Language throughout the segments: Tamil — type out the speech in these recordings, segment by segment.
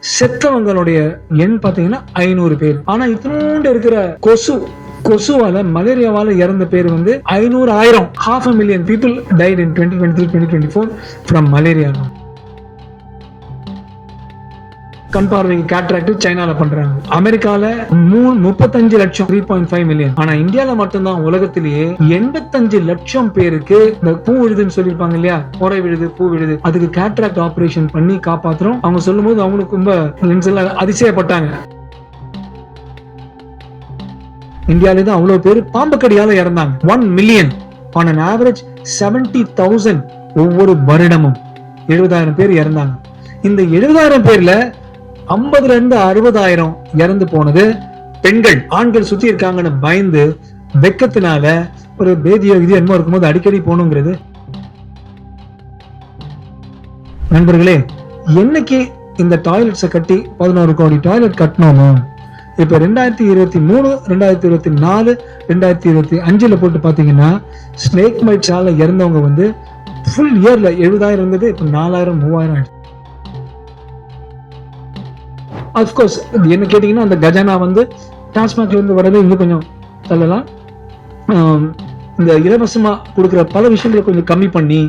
செத்தவங்களுடைய எண் பாத்தீங்கன்னா 500 பேர். ஆனா இத்தனோண்டு இருக்கிற கொசுவால மலேரியாவால இறந்த பேர் வந்து 500,000. 500,000 people died in 2023-2024 from malaria. கண் பார்வைக்கு கேட்ராக்ட் சைனால பண்றாங்க. அமெரிக்கால 35 லட்சம் 3.5 மில்லியன். ஆனா இந்தியால மட்டும்தான் உலகத்திலேயே 85 லட்சம் பேருக்கு இந்த பூ விழுதுன்னு சொல்லிருப்பாங்க இல்லையா, உரை விழுது பூ விழுது, அதுக்கு கேட்ராக்ட் ஆபரேஷன் பண்ணி காப்பாத்துறோம். அவங்க சொல்லும் போது அவங்களுக்கு ரொம்ப அதிசயப்பட்டாங்க. இந்தியாவில தான் அவ்வளவு பேர் பாம்பு கடியால இறந்தாங்க. 1 மில்லியன் on an average 70,000 ஒவ்வொரு வருடமும் 70,000 பேர் இறந்தாங்க. இந்த 70,000 பேர்ல 50,000 60,000 இறந்து போனது பெண்கள். ஆண்கள் சுத்தி இருக்காங்கன்னு பயந்து வெக்கத்தினால ஒரு பேதியோ இது என்னமோ இருக்கும்போது அடிக்கடி போகணுங்கிறது. நண்பர்களே, என்னைக்கு இந்த டாய்லெட்ஸை கட்டி 11 கோடி டாய்லெட் கட்டணுமோ, இப்ப 2023, 2024, 2025 போட்டு பாத்தீங்கன்னா ஸ்னேக் மைட்ஸால இறந்தவங்க வந்து ஃபுல் இயர்ல 70,000 இருந்தது, இப்ப 4,000 3,000 ஆயிடுச்சு. அப்கோர்ஸ் என்ன கேட்டீங்கன்னா அந்த கஜானா வந்து டாஸ்மாக்ல இருந்து வரது இன்னும் கொஞ்சம் தள்ளலாம். இந்த இலவசமா கொடுக்குற பல விஷயங்களை கொஞ்சம் கம்மி பண்ணி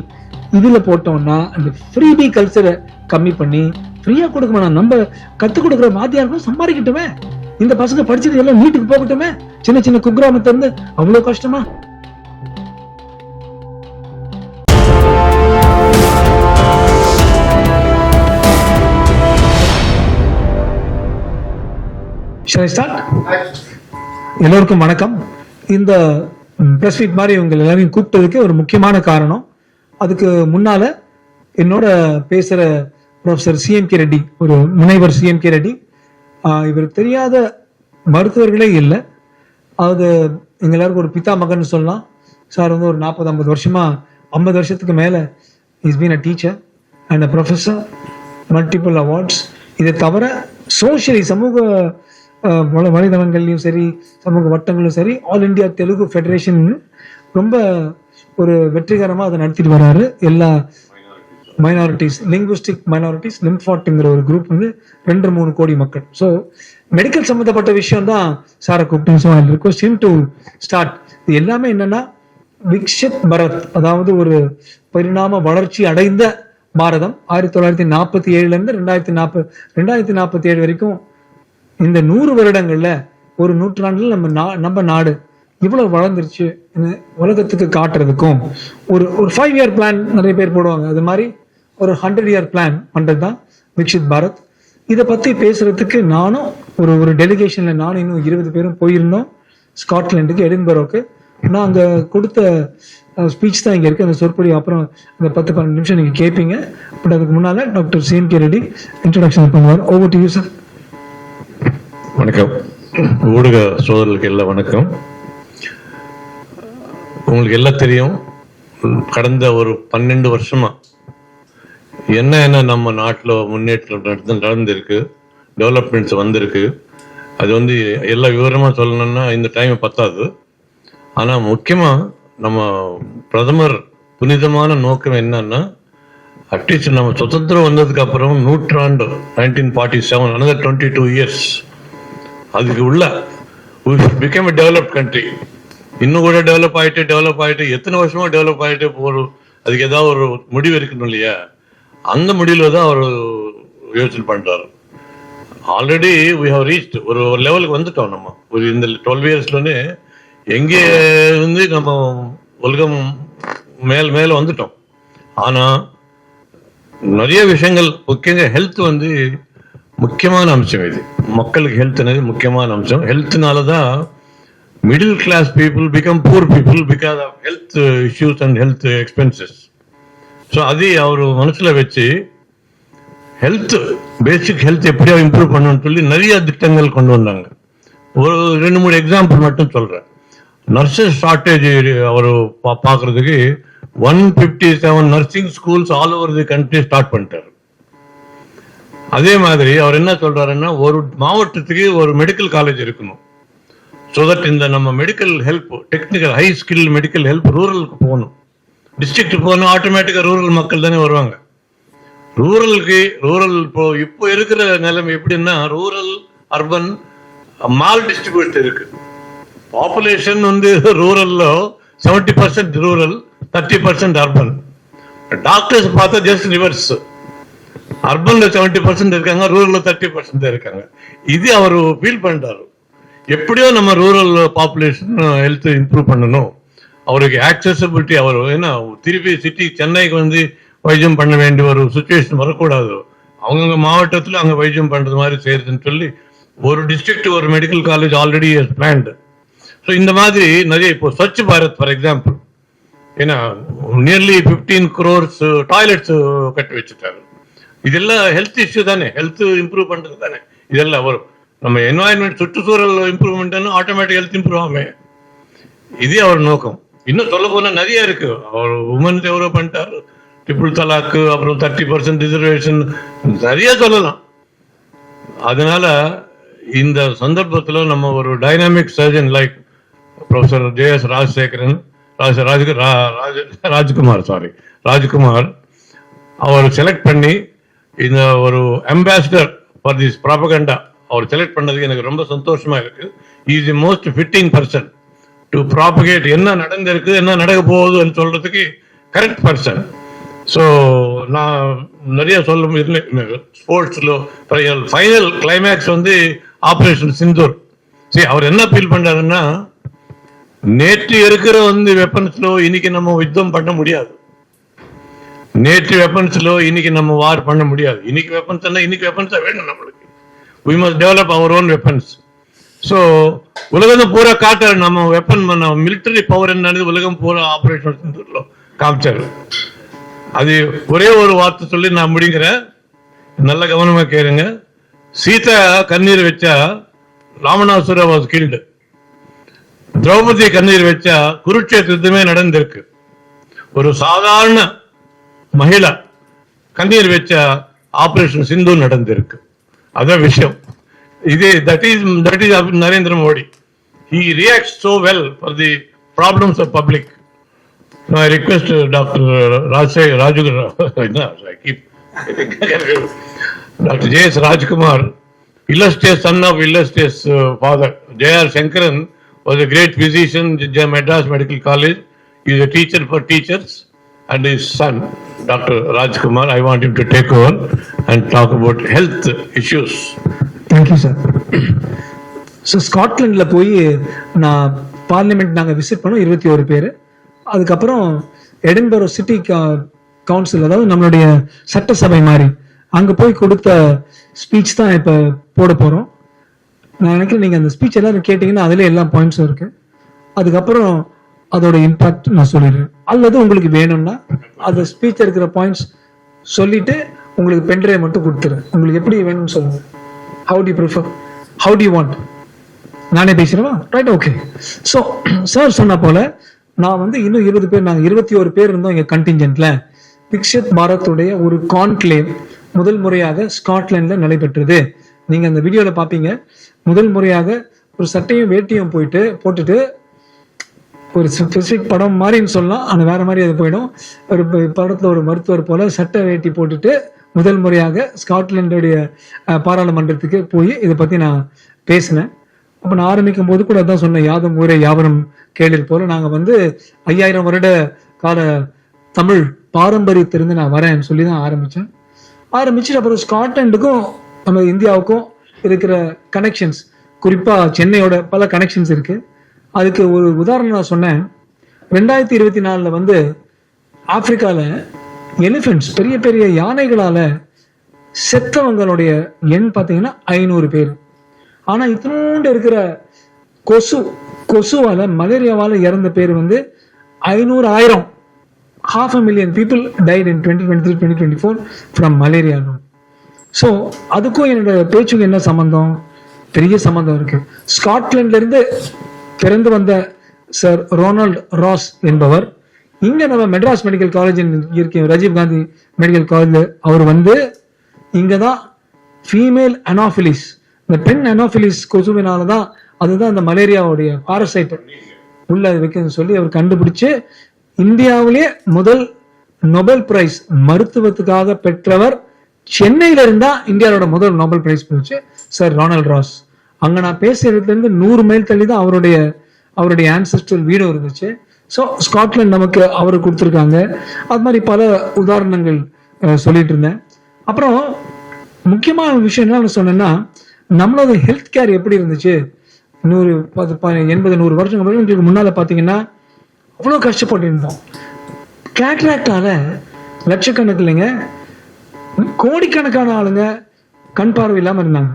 இதுல போட்டோம்னா அந்த ஃப்ரீபி கல்ச்சரை கம்மி பண்ணி ஃப்ரீயா கொடுக்க வேணாம். நம்ம கத்துக் கொடுக்குற வாத்தியாருக்கும் சம்பாதிக்கட்டுமே. இந்த பசங்க படிச்சது எல்லாம் நீட்டுக்கு போகட்டுமே. சின்ன சின்ன குக்கிராமத்துல இருந்து அவ்வளவு கஷ்டமா? எல்லோருக்கும் வணக்கம். இந்த பிரஸ் மீட் மாதிரி உங்க எல்லாரையும் கூப்பிட்டதுக்கு ஒரு முக்கியமான காரணம். அதுக்கு முன்னால என்னோட பேசுற ப்ரொஃபசர் CMK ரெட்டி, ஒரு முனைவர் CMK ரெட்டி. இவர் தெரியாத மருத்துவர்களே இல்லை. அது எங்க எல்லாருக்கும் ஒரு பிதா மகன் சொல்லலாம். சார் வந்து ஒரு 40-50 வருஷமா 50 வருஷத்துக்கு மேல is been a teacher and a professor, multiple awards. இதை தவிர சோஷியலி சமூக வலைதளங்கள்லையும் சரி சமூக வட்டங்களும் சரி ஆல் இண்டியா தெலுங்கு ஃபெடரேஷன் ரொம்ப ஒரு வெற்றிகரமா அதை நடத்திட்டு வர்றாரு. எல்லா மைனாரிட்டிஸ், லிங்குவிஸ்டிக் மைனாரிட்டிஸ், லிம்ஃபாட்டுங்கிற ஒரு குரூப் வந்து 2-3 கோடி மக்கள். ஸோ மெடிக்கல் சம்பந்தப்பட்ட விஷயம் தான் சாரை கூப்பிட்டு. So I request him to start. இது எல்லாமே என்னன்னா விக்ஷித் பரத், அதாவது ஒரு பரிணாம வளர்ச்சி அடைந்த பாரதம். 1947 இருந்து 2047 வரைக்கும் இந்த 100 வருடங்கள்ல ஒரு நூற்றாண்டுல நம்ம நாடு இவ்வளவு வளர்ந்துருச்சு உலகத்துக்கு காட்டுறதுக்கும் ஒரு 5 இயர் பிளான் நிறைய பேர் போடுவாங்க. அது மாதிரி ஒரு 100 இயர் பிளான் பண்றதுதான் விக்ஷித் பாரத். இதை பத்தி பேசுறதுக்கு நானும் ஒரு டெலிகேஷன்ல நானும் இன்னும் 20 பேரும் போயிருந்தோம் ஸ்காட்லாண்டுக்கு, எடின்பரோக்கு. நான் அங்க கொடுத்த ஸ்பீச் தான் இங்க இருக்கு. அந்த சொற்பொழி அப்புறம் அந்த 10-12 நிமிஷம் நீங்க கேட்பீங்க. பட் அதுக்கு முன்னால டாக்டர் CMK ரெட்டி இன்ட்ரோடக்ஷன் பண்ணுவார். Over to you sir. வணக்கம். ஊடக சோதர்களுக்கு எல்லாம் வணக்கம். உங்களுக்கு எல்லாம் தெரியும், கடந்த ஒரு 12 வருஷமா என்ன நம்ம நாட்டில் முன்னேற்றம் நடந்திருக்கு, டெவலப்மெண்ட்ஸ் வந்திருக்கு. அது வந்து எல்லா விவரமா சொல்லணும்னா இந்த டைம் பத்தாது. ஆனா முக்கியமா நம்ம பிரதமர் புனிதமான நோக்கம் என்னன்னா, அட்லீஸ்ட் நம்ம சுதந்திரம் வந்ததுக்கு அப்புறம் நூற்றாண்டு 1947 another 22 years அதுக்கு உள்ள பிகம் டெவலப் கண்ட்ரி. இன்னும் கூட டெவலப் ஆயிட்டு எத்தனை வருஷமா டெவலப் ஆயிட்டு போறோம். அதுக்கு ஏதாவது ஒரு முடிவு இருக்கணும் இல்லையா? அந்த முடிவுல தான் அவர் யோசனை பண்றாரு. ஆல்ரெடி we have reached ஒரு லெவலுக்கு வந்துட்டோம். நம்ம ஒரு இந்த 12 இயர்ஸ்லன்னு எங்கே இருந்து நம்ம உலகம் மேல வந்துட்டோம். ஆனா நிறைய விஷயங்கள், முக்கியங்க ஹெல்த் வந்து முக்கியமான அம்சம். இது மக்களுக்கு ஹெல்த் முக்கியமான அம்சம். ஹெல்த்னாலதான் middle class people become poor people because of health issues and health expenses. So அது அவர் மனசுல வச்சு ஹெல்த், பேசிக் ஹெல்த் எப்படியா இம்ப்ரூவ் பண்ணணும்னு சொல்லி நிறைய திட்டங்கள் கொண்டு வந்தாங்க. ஒரு 2-3 எக்ஸாம்பிள் மட்டும் சொல்றேன். நர்சஸ் ஷார்டேஜ் அவர் பாக்குறதுக்கு 157 nursing schools all over the country start பண்ணிட்டாரு. அதே மாதிரி அவர் என்ன சொல்றாருன்னா, ஒரு மாவட்டத்துக்கு ஒரு மெடிக்கல் காலேஜ் இருக்கணும். ஸோ தட் இந்த நம்ம medical help, technical high skill medical help ரூரலுக்கு போகணும். டிஸ்ட்ரிக்ட் போகணும், ஆட்டோமேட்டிக்கா ரூரல் மக்கள் தானே வருவாங்க. ரூரல் இப்போ இருக்கிற நிலைமை எப்படின்னா ரூரல் அர்பன் மால் டிஸ்ட்ரிபியூட் இருக்கு. பாப்புலேஷன் வந்து ரூரல்ல 70% ரூரல், 30% அர்பன். டாக்டர்ஸ் பார்த்தா ஜஸ்ட் ரிவர்ஸ். அர்பன்ல 70% இருக்காங்க, ரூரல்ல 30% இருக்காங்க. இது அவர் ஃபீல் பண்றாரு. எப்படியோ நம்ம ரூரல் பாப்புலேஷன் ஹெல்த் இம்ப்ரூவ் பண்ணணும், அவருக்கு ஆக்சசபிலிட்டி, அவர் ஏன்னா திருப்பி சிட்டி சென்னைக்கு வந்து வைத்தியம் பண்ண வேண்டிய ஒரு சுச்சுவேஷன் வரக்கூடாது. அவங்கவுங்க மாவட்டத்தில் அங்கே வைத்தியம் பண்றது மாதிரி செய்யறதுன்னு சொல்லி ஒரு டிஸ்ட்ரிக்ட் ஒரு medical college already planned. So இந்த மாதிரி நிறைய இப்போ ஸ்வச் பாரத் ஃபார் எக்ஸாம்பிள், ஏன்னா நியர்லி 15 crores டாய்லெட்ஸ் கட்டி வச்சுட்டாரு. இதெல்லாம் ஹெல்த் இஷ்யூ தானே, ஹெல்த் இம்ப்ரூவ் பண்றது தானே இதெல்லாம் வரும். நம்ம என்வாயன்மெண்ட் சுற்றுச்சூழல் இம்ப்ரூவ்மெண்ட் ஆட்டோமேட்டிக் ஹெல்த் இம்ப்ரூவ் ஆகும். இதே அவர் நோக்கம். இன்னும் சொல்ல போனா நிறைய இருக்கு. அவர் உமன்ஸ் எவ்வளோ பண்ணிட்டாரு, ட்ரிபிள் தலாக்கு, அப்புறம் 30% ரிசர்வேஷன், நிறைய சொல்லலாம். அதனால இந்த சந்தர்ப்பத்தில் நம்ம ஒரு dynamic surgeon like professor J S. Rajkumar அவர் செலக்ட் பண்ணி இந்த ஒரு அம்பாசிடர் ஃபார் திஸ் ப்ராபகண்டா அவர் செலக்ட் பண்ணதுக்கு எனக்கு ரொம்ப சந்தோஷமா இருக்கு. Is the most fitting person to propagate, என்ன நடந்திருக்கு என்ன நடக்க போகுதுன்னு சொல்றதுக்கு கரெக்ட் பர்சன். ஸோ நான் நிறைய சொல்ல ஸ்போர்ட்ஸ்ல ஃபைனல் கிளைமேக்ஸ் வந்து ஆபரேஷன் சிந்தூர். சரி, அவர் என்ன ஃபீல் பண்றாருன்னா, நேற்று இருக்கிற வந்து வெப்பன்ஸ்லோ இன்னைக்கு நம்ம யுத்தம் பண்ண முடியாது. நேற்று வெப்பன்ஸ்லோ இன்னைக்கு நம்ம வார் பண்ண முடியாது. இன்னைக்கு வெப்பன்ஸ் இன்னைக்கு வெப்பன்ஸா வேணும் நம்மளுக்கு. we must develop our own weapons. So உலகத்தை பூரா காட்டுற நம்ம வெப்பன் மிலிட்டரி பவர் என்னது உலகம் பூரா ஆபரேஷன் சிந்தூர்ல காமிச்சாரு. அது ஒரே ஒரு வார்த்தை சொல்லி நான் முடிக்கிறேன், நல்ல கவனமா கேளுங்க. சீதா கண்ணீர் வச்சா ராமநாசுர வாஸ் கில்டு. திரௌபதி கண்ணீர் வச்சா குருட்சேத்திரமே நடந்திருக்கு. ஒரு சாதாரண மகிழா கண்ணீர் வச்சா ஆபரேஷன் சிந்து நடந்திருக்கு. அதான் விஷயம். இதே that is Narendra Modi. He reacts so well for the problems of public. Now I request Dr. Dr. J.S. Rajkumar, illustrious son of illustrious father. J.R. Shankaran was a great physician in Madras Medical College. He is a teacher for teachers, and his son, Dr. Rajkumar, I want him to take over and talk about health issues. Thank you, sir. So ஸ்காட்லாண்டில் போய் நான் பார்லிமெண்ட் நாங்கள் விசிட் பண்ணோம், 21 பேர். அதுக்கப்புறம் எடின்பரோ சிட்டி கவுன்சில், அதாவது நம்மளுடைய சட்டசபை மாதிரி, அங்கே போய் கொடுத்த ஸ்பீச் தான் இப்போ போட போகிறோம். நான் நினைக்கிறேன் நீங்கள் அந்த ஸ்பீச் எல்லாரும் கேட்டிங்கன்னா அதில் எல்லா பாயிண்ட்ஸும் இருக்கு. அதுக்கப்புறம் அதோட இம்பாக்ட் நான் சொல்லிடுறேன். அல்லது உங்களுக்கு வேணும்னா அந்த ஸ்பீச் இருக்கிற பாயிண்ட்ஸ் சொல்லிட்டு உங்களுக்கு பென்ட்ரைவ் மட்டும் கொடுத்துறேன். உங்களுக்கு எப்படி வேணும்னு சொல்லுங்க. How do you prefer, how do you want? நானே பேசுறேவா? Right, okay. ஸோ சார் சொன்ன போல நான் வந்து இன்னும் 20 பேர், நாங்கள் 21 பேர் இருந்தோம் எங்கள் கண்டிஞ்சென்ட்ல. விக்ஷித் பாரத்துடைய ஒரு கான்க்ளேவ் முதல் முறையாக ஸ்காட்லாண்டில் நடைபெற்றது. நீங்கள் அந்த வீடியோவில் பார்ப்பீங்க. முதல் முறையாக ஒரு சட்டையும் வேட்டியும் போட்டுட்டு ஒரு ஸ்பெசிஃபிக் படம் மாதிரின்னு சொல்லலாம், ஆனால் வேற மாதிரி அது போயிடும். ஒரு படத்தில் ஒரு மருத்துவர் போல சட்டை வேட்டி போட்டுட்டு முதல் முறையாக ஸ்காட்லாண்டுடைய பாராளுமன்றத்துக்கு போய் இதை பற்றி நான் பேசினேன். அப்போ நான் ஆரம்பிக்கும் போது கூட அதான் சொன்னேன், யாதும் ஊரே யாவரும் கேளிர் போல நாங்கள் வந்து 5000 வருட கால தமிழ் பாரம்பரியத்திலிருந்து நான் வரேன்னு சொல்லி தான் ஆரம்பிச்சுட்டு அப்புறம் ஸ்காட்லாண்டுக்கும் நம்ம இந்தியாவுக்கும் இருக்கிற கனெக்ஷன்ஸ், குறிப்பாக சென்னையோட பல கனெக்ஷன்ஸ் இருக்கு. அதுக்கு ஒரு உதாரணம் நான் சொன்னேன். 2024 வந்து ஆப்பிரிக்காவில் எலிஃபென்ட்ஸ், பெரிய பெரிய யானைகளால செத்தவங்களுடைய எண் பார்த்தீங்கன்னா 500 பேர். ஆனால் இத்தினோண்டு இருக்கிற கொசுவால, மலேரியாவால இறந்த பேர் வந்து 500,000, 500,000 people died in 2023-2024 from malaria. So அதுக்கும் என்னோட பேச்சுக்கு என்ன சம்பந்தம்? பெரிய சம்பந்தம் இருக்கு. ஸ்காட்லாண்ட்ல இருந்து பிறந்து வந்த சர் ரொனால்ட் ராஸ் என்பவர் இங்க நம்ம மெட்ராஸ் மெடிக்கல் காலேஜ் இருக்க ராஜீவ் காந்தி மெடிக்கல் காலேஜ், அவர் வந்து இங்கதான் ஃபீமேல் அனாஃபிலிஸ், இந்த பெண் அனாஃபிலிஸ் கொசுவினாலதான், அதுதான் அந்த மலேரியாவுடைய பாரசைட் உள்ள வைக்கணும்னு சொல்லி அவர் கண்டுபிடிச்சு இந்தியாவிலேயே முதல் நோபல் பிரைஸ் மருத்துவத்துக்காக பெற்றவர் சென்னையில இருந்தா இந்தியாவோட முதல் நோபல் பிரைஸ் போச்சு சார் ரொனால்ட் ராஸ். அங்க நான் பேசுறதுல இருந்து 100 மைல் தள்ளி தான் அவருடைய ஆன்செஸ்ட்ரல் வீடும் இருந்துச்சு. ஸோ ஸ்காட்லாந்து நமக்கு அவரு கொடுத்துருக்காங்க. அது மாதிரி பல உதாரணங்கள் சொல்லிட்டு இருந்தேன். அப்புறம் முக்கியமான விஷயம் என்ன சொன்னேன்னா, நம்மளோட ஹெல்த் கேர் எப்படி இருந்துச்சு 80-100 வருஷங்களுக்கு முன்னால பாத்தீங்கன்னா அவ்வளோ கஷ்டப்பட்டு இருந்தோம். கேட்ராக்டால லட்சக்கணக்கு இல்லைங்க, கோடிக்கணக்கான ஆளுங்க கண் பார்வை இல்லாம இருந்தாங்க.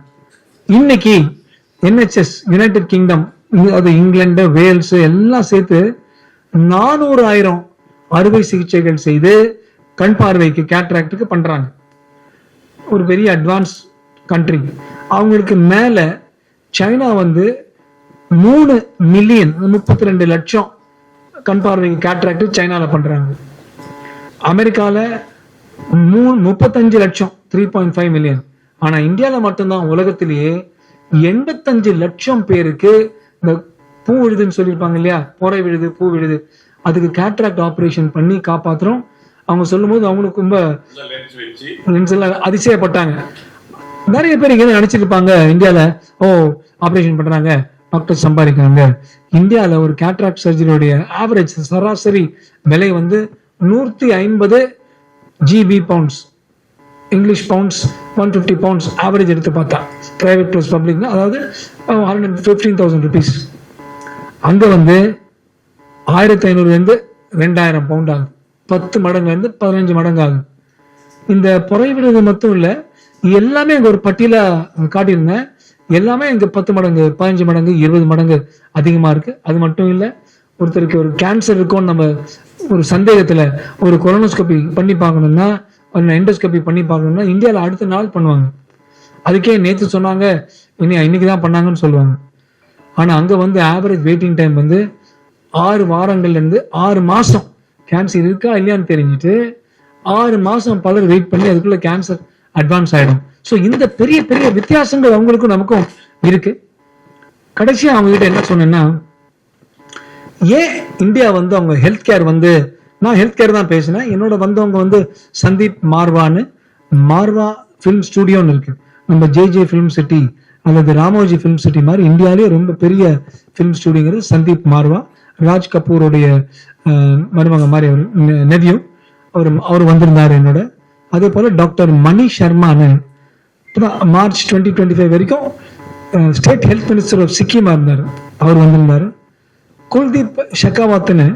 இன்னைக்கு NHS யுனைடெட் கிங்டம், அது இங்கிலாந்து, வேல்ஸ் எல்லாம் சேர்த்து 400,000 அறுவை சிகிச்சைகள் செய்து கண் பார்வைக்கு கேட்ராக்டுக்கு பண்றாங்க. ஒரு பெரிய அட்வான்ஸ் கண்ட்ரி. அவங்களுக்கு மேல சைனா வந்து 3 மில்லியன் 32 லட்சம் கண் பார்வைக்கு கேட்ராக்ட் சைனால பண்றாங்க. அமெரிக்கால 35 லட்சம் 3.5 மில்லியன். ஆனா இந்தியால மட்டும்தான் உலகத்திலேயே 85 லட்சம் பேருக்கு இந்த பூ விழுதுன்னு சொல்லியிருப்பாங்க இல்லையா, பொறை விழுது, பூ விழுது, அதுக்கு கேட்ராக்ட் ஆபரேஷன் பண்ணி காப்பாத்துறோம். அவங்க சொல்லும் போது அவங்களுக்கு ரொம்ப அதிசயப்பட்டாங்க. நிறைய பேர் இங்க நினைச்சிட்டு இருப்பாங்க இந்தியால ஆபரேஷன் பண்றாங்க, டாக்டர் சம்பாதிக்கிறாங்க. இந்தியால ஒரு கேட்ராக்ட் சர்ஜரியோடைய ஆவரேஜ் சராசரி விலை வந்து 150 GB pounds, English pounds 150 pounds average எடுத்து பார்த்தா, பிரைவேட் பிளஸ் பப்ளிக், அதாவது 115,000 rupees. அங்க வந்து 1500 இருந்து 2000 பவுண்ட் ஆகும். 10 மடங்குல இருந்து 15 மடங்கு ஆகும். இந்த பொறை விடுறது மட்டும் இல்ல, எல்லாமே அங்க ஒரு பட்டியல காட்டியிருந்தேன். எல்லாமே இங்க 10 மடங்கு, 15 மடங்கு, 20 மடங்கு அதிகமா இருக்கு. அது மட்டும் இல்ல, ஒருத்தருக்கு ஒரு கேன்சர் இருக்கும்னு நம்ம ஒரு சந்தேகத்துல ஒரு கொலனோஸ்கோபி பண்ணி பார்க்கணும்னா, எண்டோஸ்கோபி பண்ணி பார்க்கணும்னா இந்தியால அடுத்த நாள் பண்ணுவாங்க. அதுக்கே நேற்று சொன்னாங்க, இன்னைக்குதான் பண்ணாங்கன்னு சொல்லுவாங்க. ஆனா அங்க வந்து ஆவரேஜ் வெயிட்டிங் டைம் வந்து 6 வாரங்கள்ல இருந்து 6 மாசம். கேன்சர் இருக்கா இல்லையான்னு தெரிஞ்சுட்டு 6 மாசம் பலர் வெயிட் பண்ணி அதுக்குள்ள கேன்சர் அட்வான்ஸ் ஆயிடும். ஸோ இந்த பெரிய பெரிய வித்தியாசங்கள் அவங்களுக்கும் நமக்கும் இருக்கு. கடைசியா அவங்க கிட்ட என்ன சொன்னேன்னா, ஏன் இந்தியா வந்து அவங்க ஹெல்த் கேர் வந்து, நான் ஹெல்த் கேர் தான் பேசினேன். என்னோட வந்தவங்க வந்து சந்தீப் மார்வான்னு, மார்வா ஃபிலிம் ஸ்டுடியோன்னு இருக்கு. நம்ம JJ ஃபிலிம் சிட்டி அல்லது ராமோஜி ஃபிலிம் சிட்டி மாதிரி இந்தியாவிலேயே ரொம்ப பெரிய ஃபிலிம் ஸ்டுடியோங்கிறது சந்தீப் மார்வா. ராஜ் கபூருடைய மருமக மாதிரி அவர் நெவியூ, அவர் வந்திருந்தாரு என்னோட. அதே போல டாக்டர் மணி சர்மான்னு மார்ச் 2025 வரைக்கும் ஸ்டேட் ஹெல்த் மினிஸ்டர் ஆஃப் சிக்கிமா இருந்தார், அவர் வந்திருந்தாரு. குல்தீப் ஷெகாவத்னு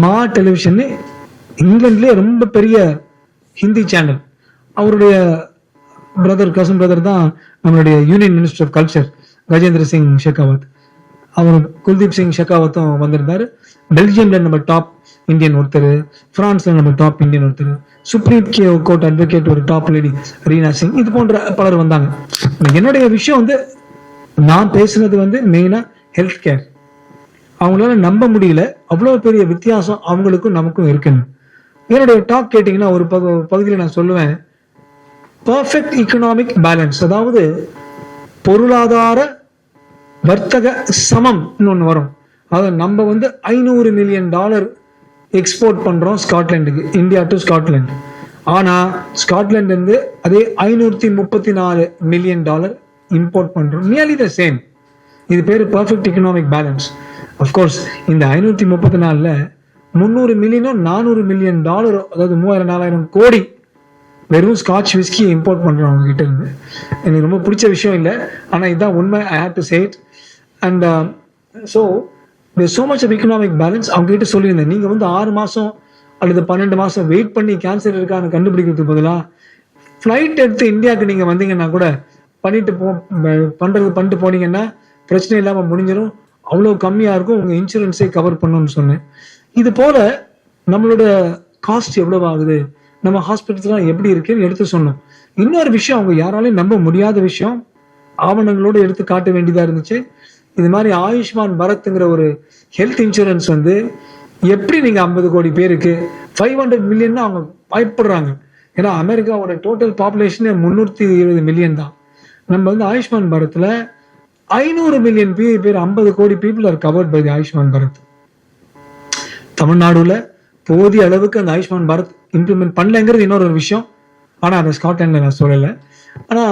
மா டெலிவிஷன் இங்கிலாந்துலேயே ரொம்ப பெரிய ஹிந்தி சேனல், அவருடைய கசன் பிரதர் தான் நம்மளுடைய union minister of culture Gajendra Singh Shekhawat. அவர் குல்தீப் சிங் ஷெகாவத்தும் வந்திருந்தாரு. பெல்ஜியம்ல நம்ம டாப் இந்தியன் ஒருத்தர், பிரான்ஸ்ல நம்ம டாப் இந்தியன் ஒருத்தர், சுப்ரீம் கோர்ட் அட்வொகேட் ஒரு டாப் லேடி ரீனா சிங், இது போன்ற பலர் வந்தாங்க. என்னுடைய விஷயம் வந்து, நான் பேசுனது வந்து மெயினா ஹெல்த் கேர். அவங்களால நம்ப முடியல அவ்வளவு பெரிய வித்தியாசம் அவங்களுக்கும் நமக்கும் இருக்குன்னு. என்னுடைய டாக் கேட்டீங்கன்னா ஒரு பகுதியில் நான் சொல்லுவேன், பர்ஃபெக்ட் இக்கனாமிக் பேலன்ஸ், அதாவது பொருளாதார வர்த்தக சமம் ஒன்று வரும். அதாவது நம்ம வந்து $500 மில்லியன் எக்ஸ்போர்ட் பண்றோம் ஸ்காட்லாண்டுக்கு, இந்தியா டு ஸ்காட்லாந்து. ஆனா ஸ்காட்லாந்து இருந்து அதே $534 மில்லியன் இம்போர்ட் பண்றோம். Nearly the same. இது பேரு பர்ஃபெக்ட் இக்கனாமிக் பேலன்ஸ். அப்கோர்ஸ் இந்த 534ல 300 மில்லியனும் $400 மில்லியன், அதாவது 3000-4000 கோடி வெறும் ஸ்காட்ச் விஸ்கி இம்போர்ட் பண்றோம் அவங்க கிட்ட இருந்து. எனக்கு ரொம்ப பிடிச்ச விஷயம் இல்லை, ஆனா இதுதான் உண்மை. I have to say it. And so so much of economic balance. அவங்க கிட்ட சொல்லியிருந்தேன், நீங்க வந்து 6 மாசம் அல்லது 12 மாசம் வெயிட் பண்ணி கேன்சர் இருக்கான்னு கண்டுபிடிக்கிறதுக்கு பதிலாக ஃபிளைட் எடுத்து இந்தியாவுக்கு நீங்க வந்தீங்கன்னா கூட பண்ணிட்டு போனீங்கன்னா பிரச்சனை இல்லாம முடிஞ்சிடும். அவ்வளவு கம்மியா இருக்கும், உங்க இன்சூரன்ஸே கவர் பண்ணணும்னு சொன்னேன். இது போல நம்மளோட காஸ்ட் எவ்வளவு ஆகுது, நம்ம ஹாஸ்பிட்டல்ஸ்லாம் எப்படி இருக்குன்னு எடுத்து சொன்னோம். இன்னொரு விஷயம், அவங்க யாராலையும் நம்ப முடியாத விஷயம், ஆவணங்களோடு எடுத்து காட்ட வேண்டியதா இருந்துச்சு. இது மாதிரி ஆயுஷ்மான் பாரத்ங்கிற ஒரு ஹெல்த் இன்சூரன்ஸ் வந்து எப்படி நீங்க 50 கோடி பேருக்கு 500 மில்லியன் அவங்க பயப்படுறாங்க. ஏன்னா அமெரிக்காவோட டோட்டல் பாப்புலேஷனே 320 மில்லியன் தான். நம்ம வந்து ஆயுஷ்மான் பாரத்ல 500 மில்லியன் பேர், 50 crore people are covered by the Ayushman Bharat. தமிழ்நாடுல போதிய அளவுக்கு அந்த ஆயுஷ்மான் பாரத் இம்ப்ளிமெண்ட் பண்ணலங்கிறது இன்னொரு விஷயம். ஆனா அதை ஸ்காட்லாண்ட்ல நான் சொல்லலை. ஆனா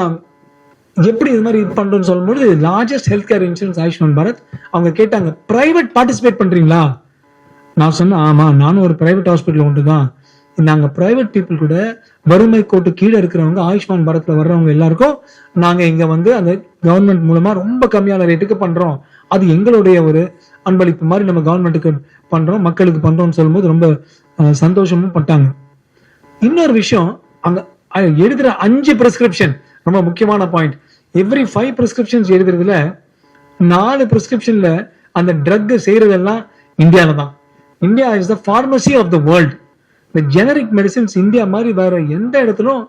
எப்படி இது மாதிரி இது பண்றோம்னு சொல்லும்போது largest health care insurance Ayushman Bharat. அவங்க கேட்டாங்க பிரைவேட் பார்ட்டிசிபேட் பண்றீங்களா? நான் சொன்னேன் ஆமா, நானும் ஒரு பிரைவேட் ஹாஸ்பிட்டல் ஒன்று தான். நாங்க பிரைவேட் பீப்புள் கூட வறுமை கோட்டு கீழே இருக்கிறவங்க ஆயுஷ்மான் பாரத்ல வர்றவங்க எல்லாருக்கும் நாங்க இங்க வந்து அந்த கவர்மெண்ட் மூலமா ரொம்ப கம்மியான ரேட்டுக்கு பண்றோம். அது எங்களுடைய ஒரு அன்பளிப்பு மாதிரி நம்ம கவர்மெண்ட்டுக்கு பண்றோம், மக்களுக்கு பண்றோம்னு சொல்லும்போது ரொம்ப சந்தோஷமும் பட்டாங்க. இன்னொரு விஷயம், அங்க எழுதுற 5 பிரிஸ்கிரிப்ஷன் ரொம்ப முக்கியமான பாயிண்ட். எவ்ரி 5 பிரிஸ்கிரிப்ஷன்ஸ் எழுதுறதுல 4 பிரிஸ்கிரிப்ஷன்ல அந்த ட்ரக் செய்யறதெல்லாம் இந்தியாவில தான். India is the pharmacy of the world. இந்த ஜெனரிக் மெடிசின்ஸ் இந்தியா மாதிரி வேற எந்த இடத்துலும்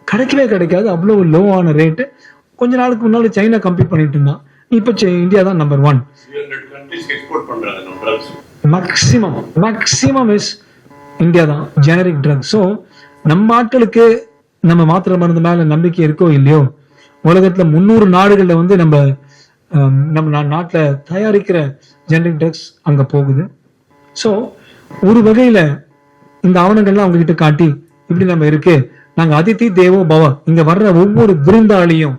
கிடைக்கவே கிடைக்காது, அவ்வளவு லோவான ரேட்டு. கொஞ்ச நாளுக்கு முன்னாடி சைனா கம்பீட் பண்ணிட்டு இருந்தான், இப்ப இந்தியா தான் நம்பர் 1. மேக்சிமம் இஸ் இந்தியா தான் ஜெனரிக் ட்ரக். ஸோ நம்ம ஆட்களுக்கு நம்ம மாத்திரை மருந்து மேல நம்பிக்கை இருக்கோ இல்லையோ, உலகத்துல 300 நாடுகள்ல வந்து நம்ம நாட்டுல தயாரிக்கிற ஜெனரிக் ட்ரக்ஸ் அங்க போகுது. ஸோ ஒரு வகையில இந்த ஆவணங்கள்லாம் அவங்க கிட்ட காட்டி இப்படி நம்ம இருக்கு, நாங்க அதிதி தேவோ பவ, இங்க வர்ற ஒவ்வொரு விருந்தாளியும்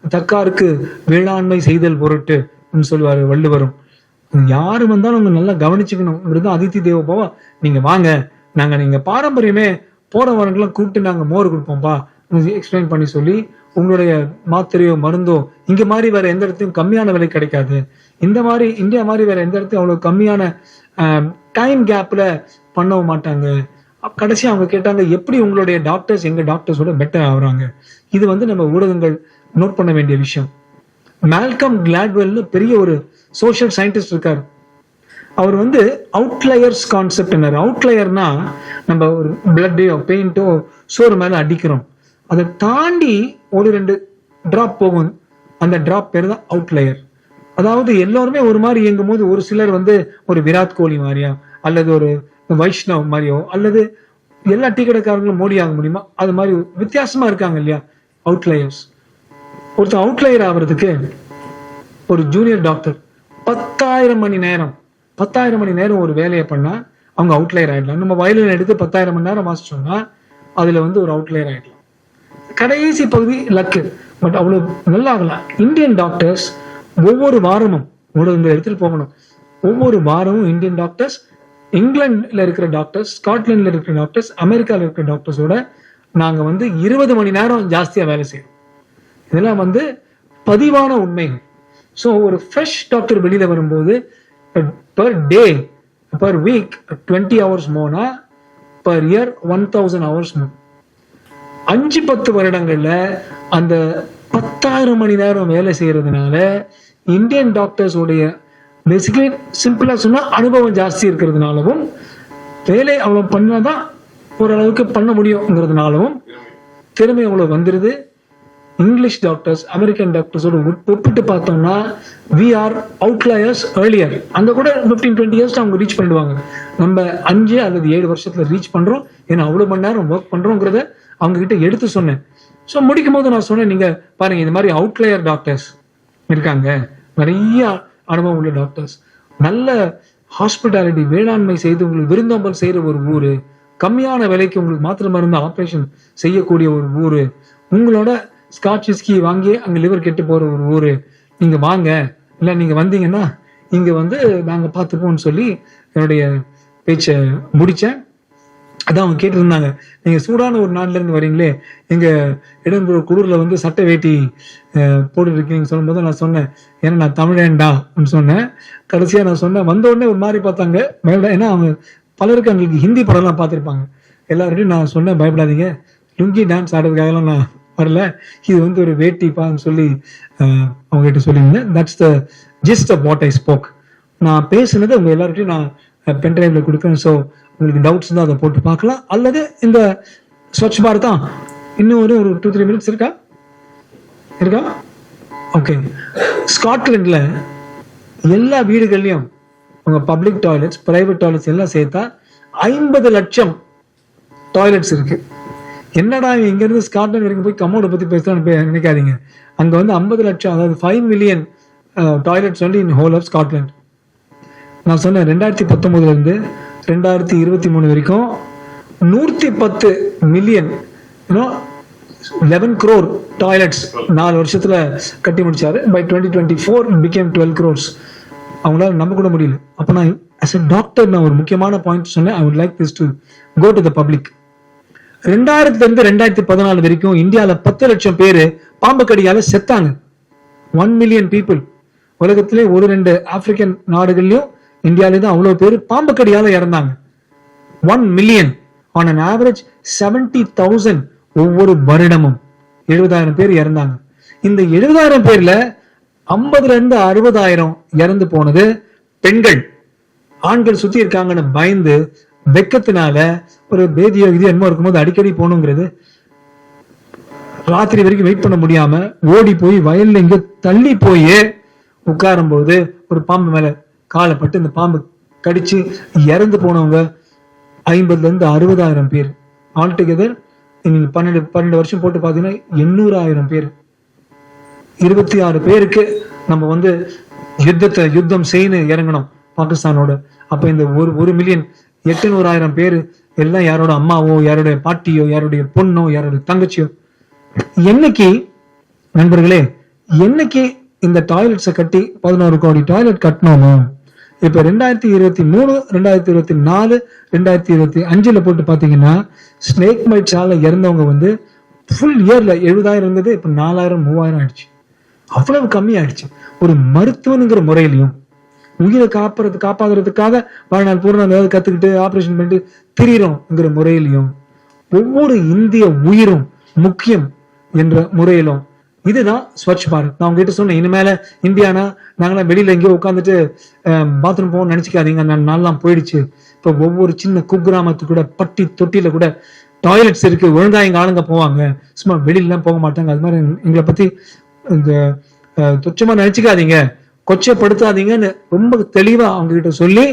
தக்காருக்கு வேளாண்மை செய்தல் பொருட்டு சொல்லுவாரு வள்ளுவரும். யாரு வந்தாலும் அவங்க நல்லா கவனிச்சுக்கணும், அதிதி தேவோ பவ, நீங்க வாங்க, நாங்க நீங்க பாரம்பரியமே போற வரங்கெல்லாம் கூப்பிட்டு நாங்க மோர் கொடுப்போம்ப்பா எக்ஸ்பிளைன் பண்ணி சொல்லி, உங்களுடைய மாத்திரையோ மருந்தோ இங்க மாதிரி வேற எந்த இடத்தையும் கம்மியான விலை கிடைக்காது, இந்த மாதிரி இந்தியா மாதிரி வேற எந்த இடத்தையும் அவ்வளவு கம்மியான டைம் கேப்ல பண்ணவும் மாட்டாங்க. கடைசி அவங்க கேட்டாங்க எப்படி உங்களுடைய டாக்டர்ஸ் எங்க டாக்டர்ஸோட பெட்டர் ஆகுறாங்க. இது வந்து நம்ம ஊடகங்கள் நோட் பண்ண வேண்டிய விஷயம். மால்கம் கிளாட்வெல்னு பெரிய ஒரு சோஷியல் சயின்டிஸ்ட் இருக்காரு. அவர் வந்து அவுட்லயர்ஸ் கான்செப்ட். அவுட்லயர்னா நம்ம ஒரு பிளட்டையோ பெயிண்டோ சோறு மேல அடிக்கிறோம், அதை தாண்டி ஒரு 2 டிராப் போகும், அந்த டிராப் பேர் தான் அவுட்லயர். அதாவது எல்லாருமே ஒரு மாதிரி இயங்கும் போது ஒரு சிலர் வந்து ஒரு விராட் கோலி மாதிரியா அல்லது ஒரு வைஷ்ணவ் மாதிரியோ அல்லது எல்லா டீ கடைக்காரங்களும் மோடி ஆக முடியுமா, அது மாதிரி வித்தியாசமா இருக்காங்க இல்லையா அவுட்லயர்ஸ். ஒருத்தர் அவுட்லயர் ஆகிறதுக்கு ஒரு ஜூனியர் டாக்டர் 10,000 மணி நேரம் ஒரு வேலையை பண்ணா அவங்க அவுட்லயர் ஆயிடலாம். நம்ம வயலின் எடுத்து 10,000 மணி நேரம் வாசிச்சோம்னா அதுல வந்து ஒரு அவுட்லயர் ஆயிடலாம். கடைசி பகுதி லக்கு, பட் அவ்வளவு நல்லா ஆகலாம். இந்தியன் டாக்டர்ஸ் ஒவ்வொரு வாரமும் ஊடகங்கள் எடுத்துட்டு போகணும். ஒவ்வொரு வாரமும் இந்தியன் டாக்டர்ஸ், இங்கிலாந்துல இருக்கிற டாக்டர்ஸ், ஸ்காட்லாண்ட்ல இருக்கிற டாக்டர்ஸ், அமெரிக்கால இருக்கிற டாக்டர்ஸோட நாங்க வந்து 20 மணி நேரம் ஜாஸ்தியா வேலை செய்யறோம். இதெல்லாம் வந்து பதிவான உண்மைகள். ஸோ ஒரு ஃப்ரெஷ் டாக்டர் வெளியில வரும்போது per day, per week 20 hours Mona, per year 1,000 hours மோ. 5-10 வருடங்கள்ல அந்த 10,000 மணி நேரம் வேலை செய்யறதுனால இந்தியன் டாக்டர்ஸ் உடைய பேசிக்கலி சிம்பிளா சொன்னா அனுபவம் ஜாஸ்தி இருக்கிறதுனாலவும், வேலை அவ்வளவு பண்ணாதான் ஓரளவுக்கு பண்ண முடியுங்கிறதுனாலவும் திறமை அவ்வளவு வந்துருது. இங்கிலீஷ் டாக்டர்ஸ் அமெரிக்கன் டாக்டர்ஸோட ஒப்பிட்டு பார்த்தோம்னா we are outliers earlier. அங்க கூட 15-20 இயர்ஸ் அவங்க ரீச் பண்ணிடுவாங்க. நம்ம 5 அல்லது 7 வருஷத்துல ரீச் பண்றோம். ஏன்னா அவ்வளவு மணி நேரம் ஒர்க் பண்றோங்கிறத அவங்க கிட்ட எடுத்து சொன்னேன். ஸோ முடிக்கும் போது நான் சொன்னேன், நீங்க பாருங்க இந்த மாதிரி அவுட்லயர் டாக்டர்ஸ் இருக்காங்க, நிறைய அனுபவம் உள்ள டாக்டர்ஸ், நல்ல ஹாஸ்பிட்டாலிட்டி வேளாண்மை செய்து உங்களுக்கு விருந்தோம்பல் செய்யற ஒரு ஊரு, கம்மியான விலைக்கு உங்களுக்கு மாத்திரை மருந்து ஆப்ரேஷன் செய்யக்கூடிய ஒரு ஊரு, உங்களோட ஸ்காட்ச் விஸ்கி வாங்கி அங்க லிவர் கெட்டு போற ஒரு ஊரு, நீங்க வாங்க, இல்ல நீங்க வந்தீங்கன்னா இங்க வந்து நாங்க பாத்துப்போம்னு சொல்லி என்னுடைய பேச்சை முடிச்சேன். அதான் அவங்க கேட்டு இருந்தாங்க, நீங்க சூடான ஒரு நாட்டுல இருந்து வரீங்களே, எங்க இடம்பெற குளிர்ல வந்து சட்டை வேட்டி போட்டு இருக்கீங்கன்னு சொல்லும் போது நான் சொன்னேன், ஏன்னா நான் தமிழேண்டா சொன்னேன். கடைசியா நான் சொன்னேன், வந்த உடனே ஒரு மாதிரி பார்த்தாங்க, பயப்பட. ஏன்னா அவங்க பலருக்கு அவங்களுக்கு ஹிந்தி படம் எல்லாம் பார்த்திருப்பாங்க. எல்லார்கிட்டையும் நான் சொன்னேன், பயப்படாதீங்க, லுங்கி டான்ஸ் ஆடுறதுக்காகலாம் நான் வரல, இது வந்து ஒரு வேட்டிப்பான்னு சொல்லி அவங்க கிட்ட சொல்லியிருந்தேன். That's the gist of what I spoke. நான் பேசுனது உங்க எல்லார்கிட்டையும் நான் பென் டிரைவ்ல கொடுக்குறேன். ஸோ உங்களுக்கு டவுட்ஸ் தான் அதை போட்டு பார்க்கலாம். அல்லது இந்த ஸ்வச் பாரத் தான் இன்னும் ஒரு 2-3 மினிட்ஸ் இருக்கா? ஓகே. ஸ்காட்லாண்ட்ல எல்லா வீடுகள்லயும் உங்க பப்ளிக் டாய்லெட்ஸ், பிரைவேட் டாய்லெட்ஸ் எல்லாம் சேர்த்தா 50 லட்சம் டாய்லெட்ஸ் இருக்கு. என்னடா இங்க இருந்து ஸ்காட்லாந்து வரைக்கும் போய் கமோட பத்தி பேசலாம்னு நினைக்காதீங்க. அங்க வந்து 50 லட்சம், அதாவது 5 மில்லியன் டாய்லெட்ஸ் வந்து இன் ஹோல் ஆஃப் ஸ்காட்லாண்ட். நான் சொன்னேன் 2019 இருந்து 2023 வரைக்கும் 110 மில்லியன் 11 crore டாய்லெட்ஸ் 4 வருஷத்துல கட்டி முடிச்சாரு. By 2024 became 12 crores. அவங்களால நம்ப கூட முடியல. அப்ப நான் as a doctor நான் ஒரு முக்கியமான பாயிண்ட் சொன்னேன். I would like this to go to the public. 2000 இருந்து 2014 வரைக்கும் இந்தியால 10 லட்சம் பேரு பாம்பு கடியால செத்தாங்க. 1 million people. உலகத்திலே 1-2 ஆப்பிரிக்கன் நாடுகள்லயும் இந்தியாவிலே தான் அவ்வளவு பேர் பாம்பு கடியால இறந்தாங்க. 1 million on an average 70,000 ஒவ்வொரு வருடமும் 70,000 பேர் இறந்தாங்க. இந்த 70,000 பேர்ல 50,000 இருந்து 60,000 இறந்து போனது பெண்கள். ஆண்கள் சுத்தி இருக்காங்கன்னு பயந்து வெக்கத்தினால ஒரு பேதியோ இது என்னமோ இருக்கும்போது அடிக்கடி போகணுங்கிறது, ராத்திரி வரைக்கும் வெயிட் பண்ண முடியாம ஓடி போய் வயல்ல இங்க தள்ளி போய் உட்காரும் போது ஒரு பாம்பு மேல காலை பட்டு இந்த பாம்பு கடிச்சு இறந்து போனவங்க 50,000 இருந்து 60,000 பேர். ஆல் டுகெதர் 12 வருஷம் போட்டு பாத்தீங்கன்னா 800,000 பேர். 26 பேருக்கு நம்ம வந்து யுத்தம் செய்யணும் இறங்கணும் பாகிஸ்தானோட. அப்ப இந்த 1 மில்லியன் 800,000 பேர் எல்லாம் யாரோட அம்மாவோ, யாருடைய பாட்டியோ, யாருடைய பொண்ணோ, யாருடைய தங்கச்சியோ. என்னைக்கு நண்பர்களே, என்னைக்கு இந்த டாய்லெட்ஸை கட்டி 11 கோடி டாய்லெட் கட்டணுமோ, இப்ப 2023, 2024, 2025 போட்டு பாத்தீங்கன்னா ஸ்னேக் மைட்ஸால இறந்தவங்க வந்து ஃபுல் இயர்ல 70,000 இருந்தது, இப்ப 4,000, 3,000 ஆயிடுச்சு. அவ்வளவு கம்மி ஆயிடுச்சு. ஒரு மருத்துவனுங்கிற முறையிலையும் உயிரை காப்பாத்துறதுக்காக வாழ்நாள் பூர்ண ஏதாவது கத்துக்கிட்டு ஆபரேஷன் பண்ணிட்டு திரியிறோம்ங்கிற முறையிலையும் ஒவ்வொரு இந்திய உயிரும் முக்கியம் என்ற முறையிலும் இதுதான் ஸ்வச் பாரத். நான் உங்ககிட்ட சொன்னேன், இனிமேல இந்தியானா நாங்களாம் வெளியில எங்கேயோ உட்காந்துட்டு பாத்ரூம் போகணும்னு நினைச்சுக்காதீங்க, நான்லாம் போயிடுச்சு. இப்ப ஒவ்வொரு சின்ன குக்கிராமத்து கூட பட்டி தொட்டியில கூட டாய்லெட்ஸ் இருக்கு. ஒழுங்கா எங்க ஆளுங்க போவாங்க, சும்மா வெளியிலாம் போக மாட்டாங்க. அது மாதிரி எங்களை பத்தி இந்த துச்சமா நினைச்சுக்காதீங்க, கொச்சப்படுத்தாதீங்கன்னு ரொம்ப தெளிவா அவங்க கிட்ட சொல்லி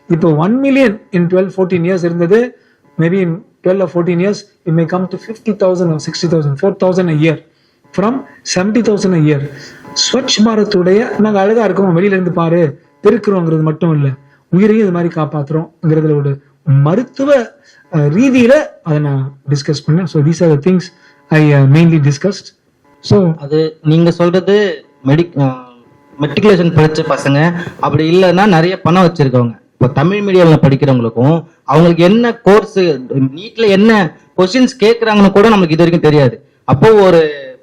இப்போ 1 மில்லியன் in 12-14 years இருந்தது. Maybe in 12 or 14 years it may come to 50,000 or 60,000, 4,000 a year from 70,000 a year. Swachh பாரத்துடைய நாங்க அழகா இருக்கோம், வெளியில இருந்து பாரு பெருக்கிறோங்கிறது மட்டும் இல்ல, உயிரையும் இது மாதிரி காப்பாத்துறோம்ங்கிறதுல ஒரு மருத்துவ ரீதியில அதை நான் டிஸ்கஸ் பண்ணேன். So these are the things I mainly discussed. So அது நீங்க சொல்றது மெட்ரிகுலேஷன் படிச்ச பசங்க, அப்படி இல்லைன்னா நிறைய பணம் வச்சிருக்கவங்க. இப்போ தமிழ் மீடியம்ல படிக்கிறவங்களுக்கும் அவங்களுக்கு என்ன கோர்ஸ் நீட்ல என்ன கொஸ்டின்ஸ் கேட்கறாங்கன்னு கூட நமக்கு இது வரைக்கும் தெரியாது. அப்போ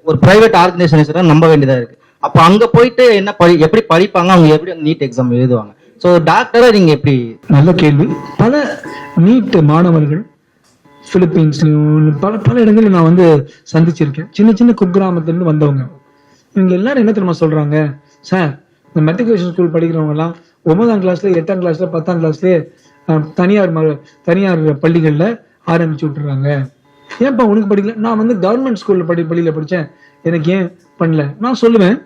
ஒரு பிரைவேட் ஆர்கனைசேஷன் நம்ப வேண்டியதா இருக்கு. அப்போ அங்க போயிட்டு என்ன எப்படி படிப்பாங்க, அவங்க எப்படி நீட் எக்ஸாம் எழுதுவாங்க? ஸோ டாக்டரா நீங்க எப்படி? நல்ல கேள்வி. பல நீட் மாணவர்கள் பிலிப்பீன்ஸ்லயும் பல இடங்களில் நான் வந்து சந்திச்சிருக்கேன். சின்ன சின்ன குக்கிராமத்துல இருந்து வந்தவங்க. இவங்க எல்லாரும் என்ன தெரியுமா சொல்றாங்க, சார் இந்த மெட்ரிகுலேஷன் ஸ்கூல் படிக்கிறவங்க எல்லாம் 9ஆம் கிளாஸ்ல 8ஆம் கிளாஸ்ல 10ஆம் கிளாஸ்லயே தனியார் பள்ளிகள்ல ஆரம்பிச்சு விட்டுறாங்க. ஏன்பா உனக்கு படிக்கல? நான் வந்து கவர்மெண்ட் ஸ்கூல்ல பள்ளியில படிச்சேன், எனக்கு ஏன் பண்ணல? நான் சொல்லுவேன்,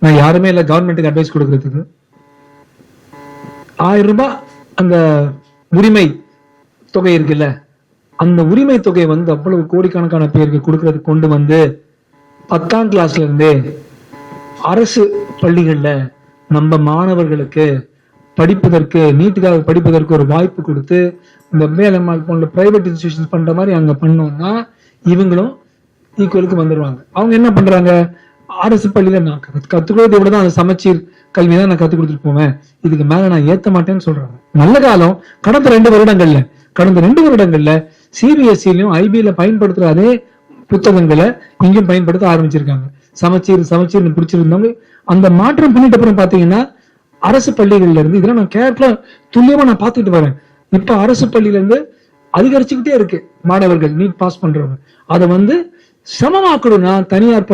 நான் யாருமே இல்லை கவர்மெண்ட்டுக்கு அட்வைஸ் கொடுக்கறதுக்கு. 1000 ரூபாய் அந்த உரிமை தொகை இருக்குல்ல, அந்த உரிமை தொகை வந்து அவ்வளவு கோடிக்கணக்கான பேருக்கு கொடுக்கறதுக்கு கொண்டு வந்து 10ஆம் கிளாஸ்ல இருந்தே அரசு பள்ளிகள்ல நம்ம மாணவர்களுக்கு படிப்பதற்கு, நீட்டுக்காக படிப்பதற்கு ஒரு வாய்ப்பு கொடுத்து இந்த மேலம்மாள் போன்ற பிரைவேட் இன்ஸ்டிடியூஷன் பண்ற மாதிரி அங்க பண்ணோம்னா இவங்களும் ஈக்குவலுக்கு வந்துருவாங்க. அவங்க என்ன பண்றாங்க, அரசு பள்ளியில நான் கத்துக்கிறத விட தான் அந்த சமச்சீர் கல்வி தான் நான் கத்துக் கொடுத்துட்டு போவேன், இதுக்கு மேல நான் ஏத்த மாட்டேன்னு சொல்றாங்க. நல்ல காலம் கடந்த 2 வருடங்கள்ல சிபிஎஸ்சிலையும் ஐபில பயன்படுத்துற அதே புத்தகங்களை இங்கேயும் பயன்படுத்த ஆரம்பிச்சிருக்காங்க. சமச்சீர் பிடிச்சிருந்தவங்க அந்த மாற்றம் பண்ணிட்டு அப்புறம் பாத்தீங்கன்னா அரசு பள்ளிகள்ல இருந்து இதெல்லாம் நான் கேர்ஃபுல்லா துல்லியமா நான் பாத்துட்டு வரேன். இப்ப அரசு பள்ளியில இருந்து அதிகரிச்சுக்கிட்டே இருக்கு மாணவர்கள் நீட் பாஸ் பண்றவங்க. அதை வந்து சமமாக்கணும்னா தனியார்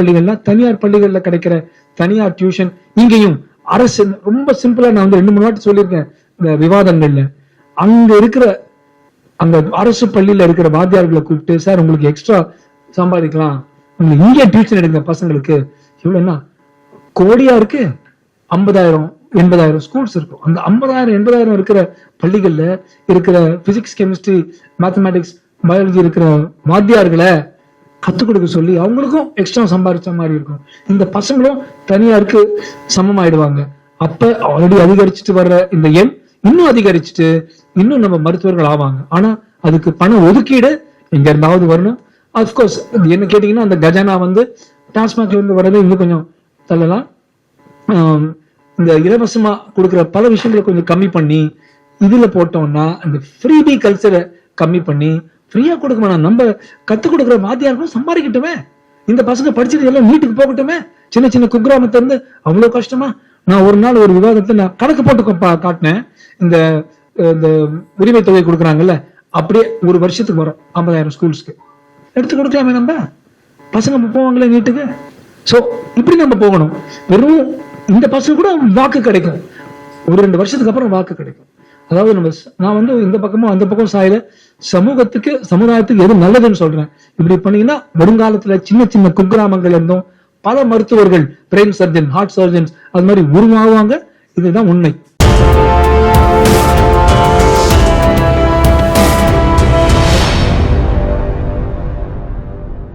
பள்ளிகள்ல கிடைக்கிற தனியார் டியூஷன் இங்கேயும் அரசு ரொம்ப சிம்பிளா நான் வந்து 2-3 வாட்டி சொல்லியிருக்கேன் இந்த விவாதங்கள்ல. அங்க இருக்கிற அந்த அரசு பள்ளியில இருக்கிற வாத்தியார்களை கூப்பிட்டு, சார் உங்களுக்கு எக்ஸ்ட்ரா சம்பாதிக்கலாம், உங்களுக்கு இங்கே டியூஷன் எடுக்கிற பசங்களுக்கு இவ்வளவுன்னா கோடியா இருக்கு. 50,000-80,000 ஸ்கூல்ஸ் இருக்கும். அந்த 50,000-80,000 இருக்கிற பள்ளிகள்ல இருக்கிற பிசிக்ஸ், கெமிஸ்ட்ரி, மேத்தமேட்டிக்ஸ், பயாலஜி இருக்கிற வாத்தியார்களை கத்துக் கொடுக்க சொல்லி அவங்களுக்கும் எக்ஸ்ட்ரா சம்பாதிச்ச மாதிரி இருக்கும். இந்த பசங்களும் தனியாருக்கு சமமாயிடுவாங்க. அப்ப ஆல்ரெடி அதிகரிச்சுட்டு வர்ற இந்த எண் இன்னும் அதிகரிச்சுட்டு இன்னும் நம்ம மருத்துவர்கள் ஆவாங்க. ஆனா அதுக்கு பண ஒதுக்கீடு எங்க இருந்தாவது வரணும். அப்கோர்ஸ் என்ன கேட்டீங்கன்னா அந்த கஜானா வந்து டாஸ்மாக்ல இருந்து வரது இன்னும் கொஞ்சம் தள்ளலாம். இந்த இலவசமா கொடுக்குற பல விஷயங்களை கொஞ்சம் கம்மி பண்ணி இதுல போட்டோம்னா அந்த ஃப்ரீபி கல்ச்சரை கம்மி பண்ணி ஃப்ரீயா கொடுக்க வேணாம். நம்ம கத்து கொடுக்குற வாத்தியாருக்கும் சம்பாதிக்கட்டுமே. இந்த பசங்க படிச்சது எல்லாம் வீட்டுக்கு போகட்டுமே. சின்ன சின்ன குக்கிராமத்துல இருந்து அவ்வளவு கஷ்டமா. நான் ஒரு நாள் ஒரு விவாதத்தை நான் கணக்கு போட்டு காட்டினேன். இந்த உரிமை தொகை கொடுக்குறாங்கல்ல, அப்படியே ஒரு வருஷத்துக்கு வரும் 50,000 ஸ்கூல்ஸ்க்கு எடுத்து கொடுக்கலாமே. நம்ம பசங்க போவாங்களே வீட்டுக்கு. சோ இப்படி நம்ம போகணும். வெறும் இந்த பசங்க கூட வாக்கு கிடைக்கும், ஒரு 2 வருஷத்துக்கு அப்புறம் வாக்கு கிடைக்கும். அதாவது நான் வந்து இந்த பக்கமும் அந்த பக்கம் சாயில சமூகத்துக்கு சமுதாயத்துக்கு எது நல்லதுன்னு சொல்றேன். இப்படி பண்ணீங்கன்னா வருங்காலத்துல சின்ன சின்ன குக்கிராமங்கள்ல இருந்தும் பல மருத்துவர்கள், பிரெயின் சர்ஜன், ஹார்ட் சர்ஜன்ஸ் அது மாதிரி உருவாகுவாங்க. இதுதான் உண்மை.